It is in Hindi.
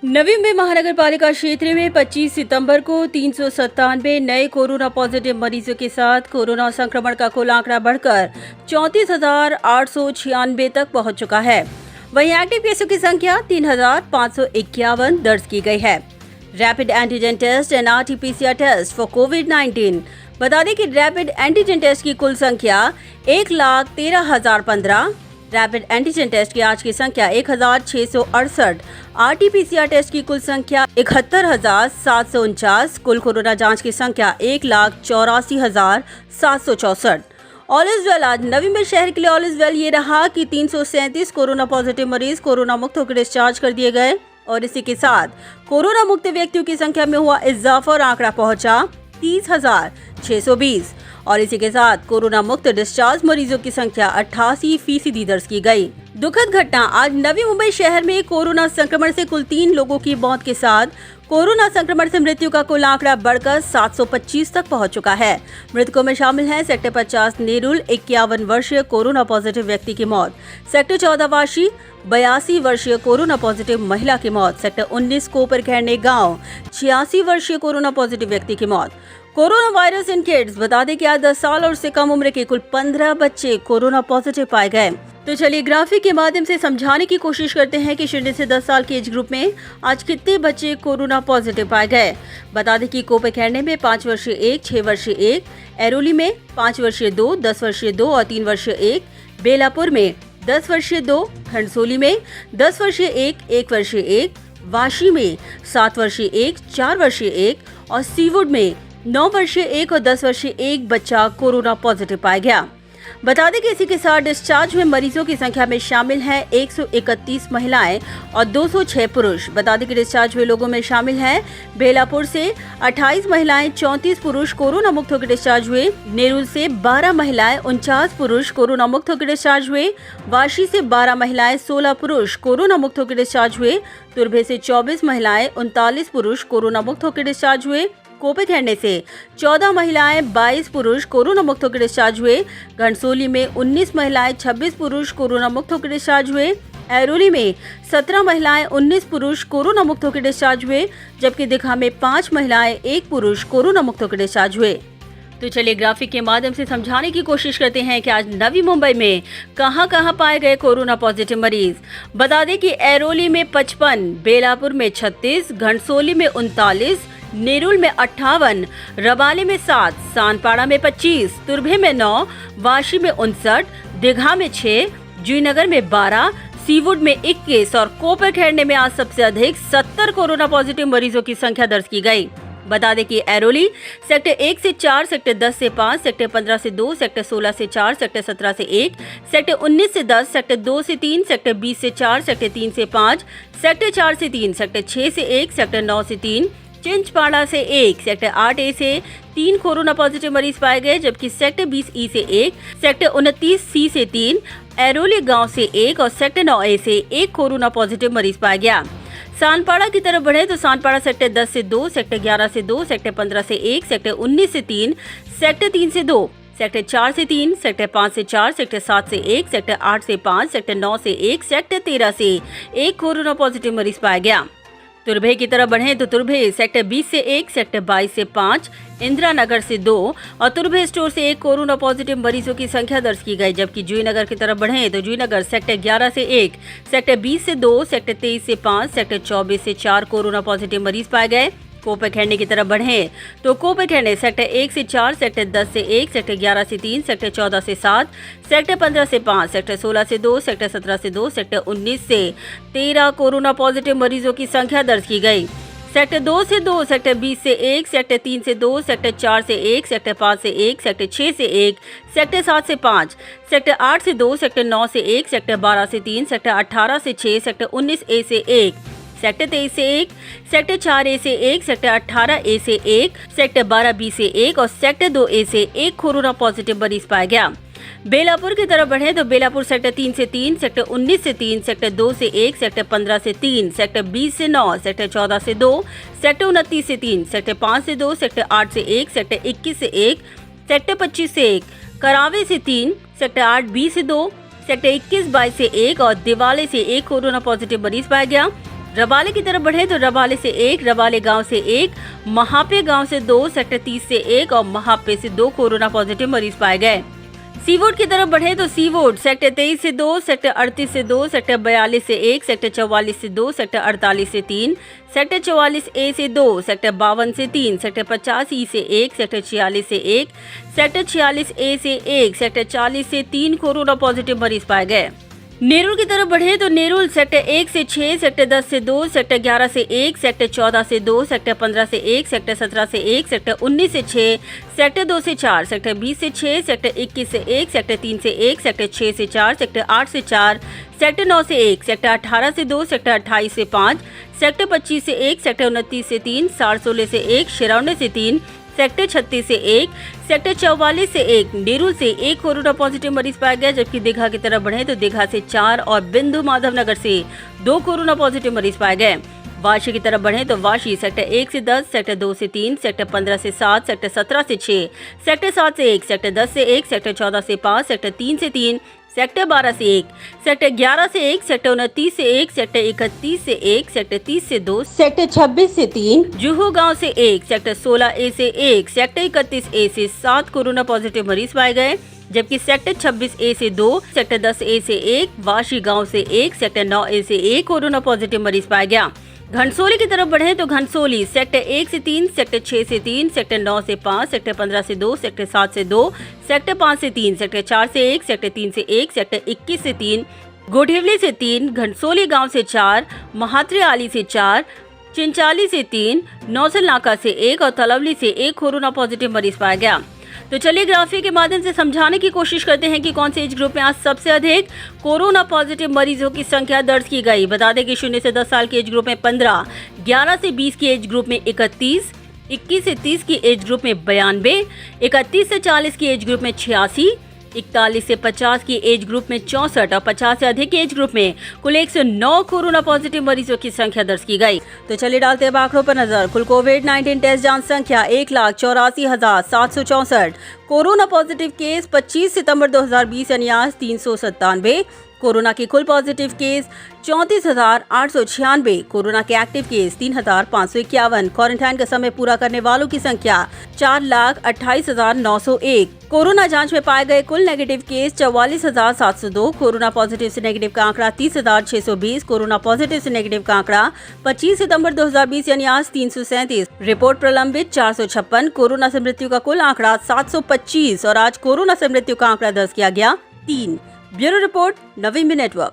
नवी मुंबई महानगर पालिका क्षेत्र में 25 सितंबर को 397 नए कोरोना पॉजिटिव मरीजों के साथ कोरोना संक्रमण का कुल आंकड़ा बढ़कर 34,896 तक पहुंच चुका है। वहीं एक्टिव केसों की संख्या 3,551 दर्ज की गई है। Rapid antigen test and RT PCR test for कोविड-19। बता दें कि रैपिड एंटीजन टेस्ट की कुल संख्या 1,13,015, रैपिड एंटीजन टेस्ट की आज की संख्या 1,668, आरटी-पीसीआर टेस्ट की कुल संख्या 71,749, कुल कोरोना जांच की संख्या 1,84,764। All is well. आज नवी मुंबई शहर के लिए ऑल इज वेल ये रहा कि 337 कोरोना पॉजिटिव मरीज कोरोना मुक्त होकर डिस्चार्ज कर दिए गए और इसी के साथ कोरोना मुक्त व्यक्तियों की संख्या में हुआ इजाफा और आंकड़ा पहुंचा 30,620 और इसी के साथ कोरोना मुक्त डिस्चार्ज मरीजों की संख्या 88% दर्ज की गई। दुखद घटना आज नवी मुंबई शहर में कोरोना संक्रमण से कुल 3 लोगों की मौत के साथ कोरोना संक्रमण से मृत्यु का कुल आंकड़ा बढ़कर 725 तक पहुंच चुका है। मृतकों में शामिल हैं सेक्टर 50 नेरुल 51 वर्षीय कोरोना पॉजिटिव व्यक्ति की मौत, सेक्टर 14 वाशी 82 वर्षीय कोरोना पॉजिटिव महिला की मौत, सेक्टर 19 कोपरखैरणे गांव 86 वर्षीय कोरोना पॉजिटिव व्यक्ति की मौत। Corona virus in kids. बता दें कि आज 10 साल और उससे कम उम्र के कुल 15 बच्चे कोरोना पॉजिटिव पाए गए। तो चलिए ग्राफिक के माध्यम से समझाने की कोशिश करते हैं कि 0 से 10 साल की एज ग्रुप में आज कितने बच्चे कोरोना पॉजिटिव पाए गए। बता दें कि कोपरखैरणे में 5 वर्षीय 1, 6 वर्षीय 1, एरोली में 5 वर्षीय 2, 10 वर्षीय 2 और 3 वर्षीय 1, बेलापुर में 10 वर्षीय 2, घनसोली में 10 वर्षीय 1, 1 वर्षीय 1, वाशी में 7 वर्षीय 1, 4 वर्षीय 1 और सीवुड में 9 वर्षीय 1 और 10 वर्षीय 1 बच्चा कोरोना पॉजिटिव पाया गया। बता दें कि इसी के साथ डिस्चार्ज हुए मरीजों की संख्या में शामिल हैं 131 महिलाएं और 206 पुरुष। बता दें कि डिस्चार्ज हुए लोगों में शामिल हैं बेलापुर से 28 महिलाएं 34 पुरुष कोरोना मुक्त होकर डिस्चार्ज हुए, नेरुल से 12 महिलाएं 49 पुरुष कोरोना मुक्त होकर डिस्चार्ज हुए, वाशी से 12 महिलाएं 16 पुरुष कोरोना मुक्त होकर डिस्चार्ज हुए, तुर्भे से 24 महिलाएं 39 पुरुष कोरोना मुक्त होकर डिस्चार्ज हुए, कोपरखैरणे से 14 महिलाएं 22 पुरुष कोरोना मुक्त होकर डिस्चार्ज हुए, घनसोली में 19 महिलाएं 26 पुरुष कोरोना मुक्त होकर डिस्चार्ज हुए, एरोली में 17 महिलाएं 19 पुरुष कोरोना मुक्त होकर डिस्चार्ज हुए, जबकि दीघा में 5 महिलाएं 1 पुरुष कोरोना मुक्त होकर डिस्चार्ज हुए। तो चलिए ग्राफिक के माध्यम से समझाने की कोशिश करते हैं कि आज नवी मुंबई में कहां पाए गए कोरोना पॉजिटिव मरीज। बता दें कि एरोली में 55, बेलापुर में 36, घनसोली में 39, नेरुल में 58, रबाले में 7, सानपाड़ा में 25, तुर्भे में 9, वाशी में 59, दीघा में 6, जूहीनगर में 12, सीवुड में 21 और कोपरखैरणे में आज सबसे अधिक 70 कोरोना पॉजिटिव मरीजों की संख्या दर्ज की गई। बता दें कि एरोली सेक्टर 1 से 4, सेक्टर 10 से 5, सेक्टर 15 से 2, सेक्टर 16 से 4, सेक्टर 17 से 1, सेक्टर 19 से 10, सेक्टर 2 से 3, सेक्टर 20 से 4, सेक्टर 3 से 5, सेक्टर 4 से 3, सेक्टर 6 से 1, सेक्टर 9 से 3, चिंचपाड़ा से 1, सेक्टर 8A से 3 कोरोना पॉजिटिव मरीज पाए गए, जबकि सेक्टर 20E से 1, सेक्टर 29C से 3, एरोली गांव से 1 और सेक्टर 9A से 1 कोरोना पॉजिटिव मरीज पाया गया। सानपाड़ा की तरफ बढ़े तो सानपाड़ा सेक्टर 10 से 2, सेक्टर 11 से 2, सेक्टर 15 से 1, सेक्टर 19 से 3, सेक्टर 3 से 2, सेक्टर 4 से 3, सेक्टर 5 से 4, सेक्टर 7 से 1, सेक्टर 8 से 5, सेक्टर 9 से 1, सेक्टर 13 से 1 कोरोना पॉजिटिव मरीज पाया गया। तुर्भे की तरफ बढ़े तो तुर्भे सेक्टर 20 से 1, सेक्टर 22 से 5, इंदिरा नगर से 2 और तुर्भे स्टोर से 1 कोरोना पॉजिटिव मरीजों की संख्या दर्ज की गई। जबकि जूहीनगर की तरफ बढ़े तो जूहीनगर सेक्टर 11 से 1, सेक्टर 20 से 2, सेक्टर 23 से 5, सेक्टर 24 से 4 कोरोना पॉजिटिव मरीज पाए गए। कोपरखैरणे की तरफ बढ़े तो कोपरखैरणे सेक्टर 1 से 4, सेक्टर 10 से 1, सेक्टर 11 से 3, सेक्टर 14 से 7, सेक्टर 15 से 5, सेक्टर 16 से 2, सेक्टर 17 से 2, सेक्टर 19 से 13 कोरोना पॉजिटिव मरीजों की संख्या दर्ज की गई। सेक्टर 2 से 2, सेक्टर 20 से 1, सेक्टर 3 से 2, सेक्टर 4 से 1, सेक्टर 5 से 1, सेक्टर 6 से 1, सेक्टर 7 से 5, सेक्टर 8 से 2, सेक्टर 9 से 1, सेक्टर 12 से 3, सेक्टर 18 से 6, सेक्टर 19A से 1, सेक्टर 23 से 1, सेक्टर 4A से 1, सेक्टर 18A से 1, सेक्टर 12B से 1 और सेक्टर 2A से 1 कोरोना पॉजिटिव मरीज पाया गया। बेलापुर की तरफ बढ़े तो बेलापुर सेक्टर 3 से 3, सेक्टर 19 से 3, सेक्टर 2 से 1, सेक्टर 15 से 3, सेक्टर 20 से 9, सेक्टर 14 से 2, सेक्टर 29 से 3, सेक्टर 5 से 2, सेक्टर 8 से 1, सेक्टर 21 से 1, सेक्टर 25 से 1, करावे से 3, सेक्टर 8B से 2, सेक्टर 21-22 से 1 और दिवाले से 1 कोरोना पॉजिटिव मरीज पाया गया। रबाले की तरफ बढ़े तो रबाले से 1, रबाले गांव से 1, महापे गांव से 2, सेक्टर 30 से 1 और महापे से 2 कोरोना पॉजिटिव मरीज पाए गए। सीवोड की तरफ बढ़े तो सीवोड सेक्टर 23 से 2, सेक्टर 38 से 2, सेक्टर 42 से 1, सेक्टर 44 से 2, सेक्टर 48 से 3, सेक्टर 44 ए से 2, सेक्टर 52 से 3, सेक्टर 50 ई से 1, सेक्टर 46 से 1, सेक्टर 46 ए से 1, सेक्टर 40 से 3 कोरोना पॉजिटिव मरीज पाए गए। नेरुल की तरफ बढ़े तो नेरुल सेक्टर 1 से 6, सेक्टर 10 से 2, सेक्टर 11 से 1, सेक्टर 14 से 2, सेक्टर 15 से 1, सेक्टर 17 से 1, सेक्टर 19 से 6, सेक्टर 2 से 4, सेक्टर 20 से 6, सेक्टर 21 से 1, सेक्टर 3 से 1, सेक्टर 6 से 4, सेक्टर 8 से 4, सेक्टर 9 से 1, सेक्टर 18 से 2, सेक्टर 28 से 5, सेक्टर 25 से 1, सेक्टर 29 से 3, सारसोले से 1, शिरौने से 3, सेक्टर 36 से 1, सेक्टर 44 से 1, नेरुल से 1 कोरोना पॉजिटिव मरीज पाया गया। जबकि दीघा की तरफ बढ़े तो दीघा से 4 और बिंदु माधव नगर से 2 कोरोना पॉजिटिव मरीज पाए गए। वाशी की तरफ बढ़े तो वाशी सेक्टर 1 से 10, सेक्टर 2 से 3, सेक्टर 15 से 7, सेक्टर 17 से 6, सेक्टर 7 से 1, सेक्टर 10 से 1, सेक्टर 14 से 5, सेक्टर 3 से 3, सेक्टर 12 से 1, सेक्टर 11 से 1, सेक्टर 29 से 1, सेक्टर 31 से 1, सेक्टर 30 से 2, सेक्टर 26 से 3, जुहू गांव से 1, सेक्टर 16 ए से 1, सेक्टर 31 ए से 7 कोरोना पॉजिटिव मरीज पाए गए। जबकि सेक्टर 26 ए से 2, सेक्टर 10 ए से 1, वाशी गांव से 1, सेक्टर 9 ए से 1 कोरोना पॉजिटिव मरीज पाया गया। घनसोली की तरफ बढ़े तो घनसोली सेक्टर 1 से 3, सेक्टर 6 से 3, सेक्टर 9 से 5, सेक्टर 15 से 2, सेक्टर 7 से 2, सेक्टर 5 से 3, सेक्टर 4 से 1, सेक्टर 3 से 1, सेक्टर 21 से 3, गोढिवली से 3, घनसोली गांव से 4, महात्रे आली से 4, चिंचाली से 3, नौसल नाका से 1 और तलवली से 1 कोरोना पॉजिटिव मरीज पाया गया। तो चलिए ग्राफिक के माध्यम से समझाने की कोशिश करते हैं कि कौन से एज ग्रुप में आज सबसे अधिक कोरोना पॉजिटिव मरीजों की संख्या दर्ज की गई। बता दें कि 0 से 10 साल के एज ग्रुप में 15, 11 से 20 की एज ग्रुप में 31, 21 से 30 की एज ग्रुप में 92, 31 से 40 की एज ग्रुप में 86, 41 से 50 की एज ग्रुप में 64 और 50 से अधिक की एज ग्रुप में कुल 109 कोरोना पॉजिटिव मरीजों की संख्या दर्ज की गई। तो चलिए डालते हैं आंकड़ों पर नजर। कुल कोविड-19 टेस्ट जांच संख्या 1,84,764, कोरोना पॉजिटिव केस 25 सितंबर 2020 यानी आज 397, कोरोना के कुल पॉजिटिव केस 34,896, कोरोना के एक्टिव केस 3,551, क्वारंटाइन का समय पूरा करने वालों की संख्या 4,28,901, कोरोना जांच में पाए गए कुल नेगेटिव केस 44,702, कोरोना पॉजिटिव से नेगेटिव का आंकड़ा 30,620, कोरोना पॉजिटिव से नेगेटिव का आंकड़ा 25 सितंबर 2020 यानी आज 337, रिपोर्ट प्रलंबित 456, कोरोना से मृत्यु का कुल आंकड़ा 725 और आज कोरोना से मृत्यु का आंकड़ा दर्ज किया गया 3। ब्यूरो रिपोर्ट, नवीन नेटवर्क।